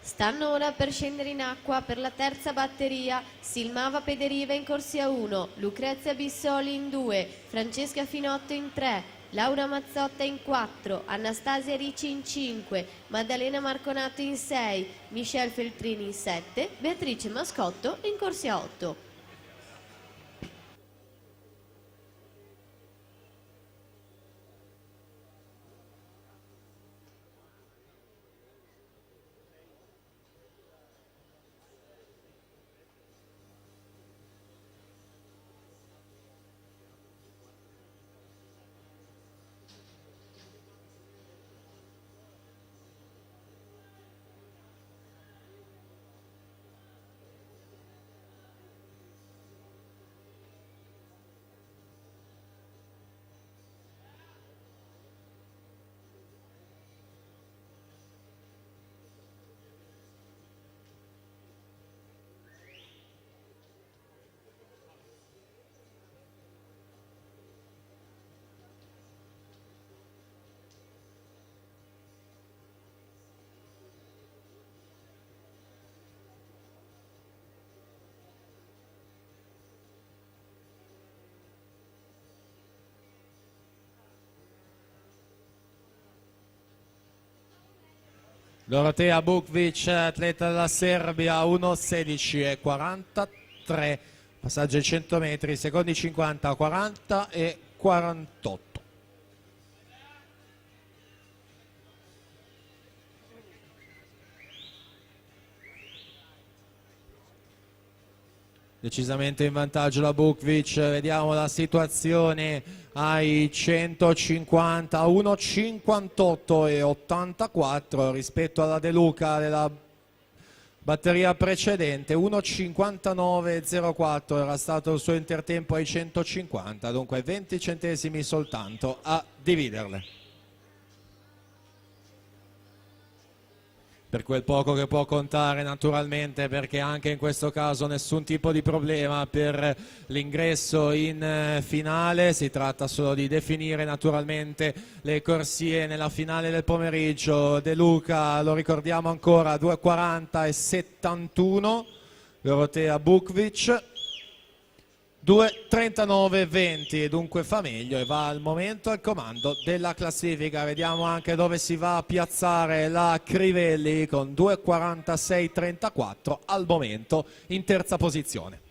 Stanno ora per scendere in acqua per la terza batteria Silmava Pederiva in corsia 1, Lucrezia Bissoli in 2, Francesca Finotto in 3, Laura Mazzotta in 4, Anastasia Ricci in 5, Maddalena Marconato in 6, Michelle Feltrini in 7, Beatrice Mascotto in corsia 8. Dorotea Bukvic, atleta della Serbia, 1:16:43, passaggio ai 100 metri, secondi 50, 40 e 48. Decisamente in vantaggio la Bukvic, vediamo la situazione ai 150, 1:58 e 84 rispetto alla De Luca della batteria precedente, 1:59,04 era stato il suo intertempo ai 150, dunque 20 centesimi soltanto a dividerle. Per quel poco che può contare naturalmente, perché anche in questo caso nessun tipo di problema per l'ingresso in finale, si tratta solo di definire naturalmente le corsie nella finale del pomeriggio. De Luca, lo ricordiamo ancora, 2:40,71, Dorotea Bukvic 2:39,20, dunque fa meglio e va al momento al comando della classifica. Vediamo anche dove si va a piazzare la Crivelli con 2:46,34 al momento in terza posizione.